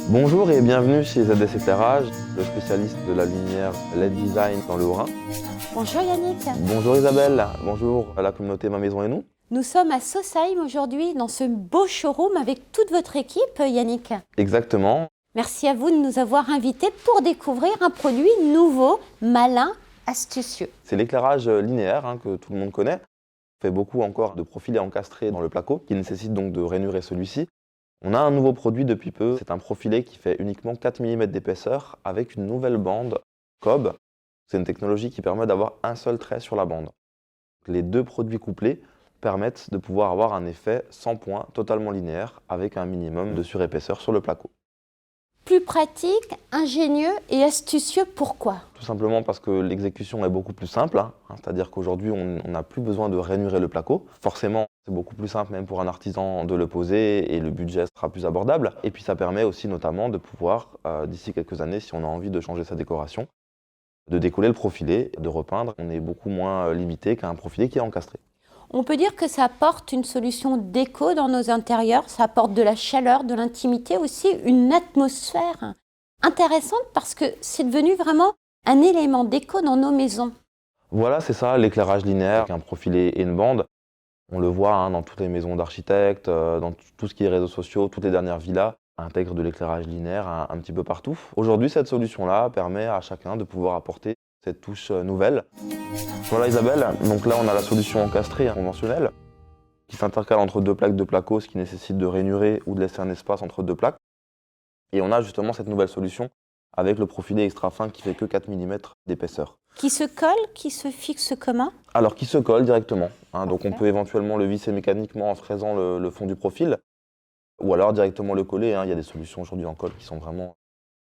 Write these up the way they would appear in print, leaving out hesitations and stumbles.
Bonjour et bienvenue chez ZS Éclairage, le spécialiste de la lumière LED Design dans le Haut-Rhin. Bonjour Yannick. Bonjour Isabelle, bonjour à la communauté Ma Maison et nous. Nous sommes à Sausheim aujourd'hui dans ce beau showroom avec toute votre équipe Yannick. Exactement. Merci à vous de nous avoir invités pour découvrir un produit nouveau, malin, astucieux. C'est l'éclairage linéaire que tout le monde connaît. On fait beaucoup encore de profilés encastrés dans le placo qui nécessite donc de rainurer celui-ci. On a un nouveau produit depuis peu, c'est un profilé qui fait uniquement 4 mm d'épaisseur avec une nouvelle bande COB. C'est une technologie qui permet d'avoir un seul trait sur la bande. Les deux produits couplés permettent de pouvoir avoir un effet sans point totalement linéaire avec un minimum de surépaisseur sur le placo. Plus pratique, ingénieux et astucieux, pourquoi? Tout simplement parce que l'exécution est beaucoup plus simple, c'est-à-dire qu'aujourd'hui on n'a plus besoin de rainurer le placo. Forcément, c'est beaucoup plus simple même pour un artisan de le poser et le budget sera plus abordable. Et puis ça permet aussi notamment de pouvoir, d'ici quelques années, si on a envie de changer sa décoration, de décoller le profilé, de repeindre. On est beaucoup moins limité qu'un profilé qui est encastré. On peut dire que ça apporte une solution déco dans nos intérieurs, ça apporte de la chaleur, de l'intimité, aussi une atmosphère intéressante parce que c'est devenu vraiment un élément déco dans nos maisons. Voilà, c'est ça, l'éclairage linéaire, avec un profilé et une bande. On le voit dans toutes les maisons d'architectes, dans tout ce qui est réseaux sociaux, toutes les dernières villas intègrent de l'éclairage linéaire un petit peu partout. Aujourd'hui, cette solution-là permet à chacun de pouvoir apporter cette touche nouvelle. Voilà Isabelle, donc là on a la solution encastrée conventionnelle qui s'intercale entre deux plaques de placo, ce qui nécessite de rainurer ou de laisser un espace entre deux plaques. Et on a justement cette nouvelle solution avec le profilé extra fin qui fait que 4 mm d'épaisseur. Qui se colle, qui se fixe comment? Alors qui se colle directement, donc on Parfait. peut éventuellement le visser mécaniquement en fraisant le fond du profil, ou alors directement le coller, il y a des solutions aujourd'hui en colle qui sont vraiment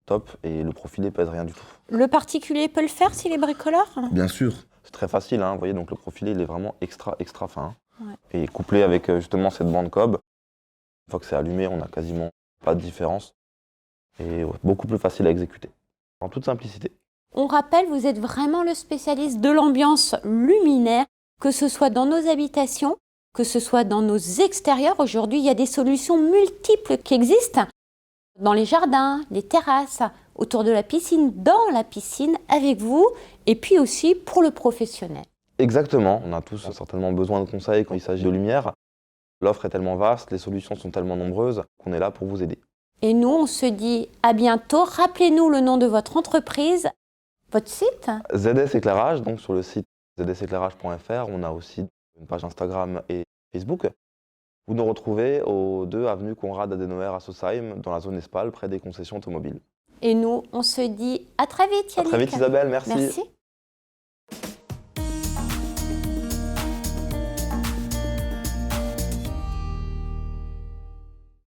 top et le profilé pèse rien du tout. Le particulier peut le faire s'il est bricoleur? Bien sûr. C'est très facile, vous voyez, donc le profilé il est vraiment extra fin. Ouais. Et couplé avec justement cette bande cob, une fois que c'est allumé, on n'a quasiment pas de différence. Et beaucoup plus facile à exécuter, en toute simplicité. On rappelle, vous êtes vraiment le spécialiste de l'ambiance luminaire, que ce soit dans nos habitations, que ce soit dans nos extérieurs. Aujourd'hui, il y a des solutions multiples qui existent dans les jardins, les terrasses, autour de la piscine, dans la piscine, avec vous, et puis aussi pour le professionnel. Exactement, on a tous certainement besoin de conseils quand il s'agit de lumière. L'offre est tellement vaste, les solutions sont tellement nombreuses qu'on est là pour vous aider. Et nous, on se dit à bientôt. Rappelez-nous le nom de votre entreprise, votre site. ZS Éclairage, donc sur le site zséclairage.fr, on a aussi une page Instagram et Facebook. Vous nous retrouvez au 2 avenue Conrad Adenauer à Sausheim, dans la zone Espal, près des concessions automobiles. Et nous, on se dit à très vite, À Yannick. très vite Isabelle, merci. Merci.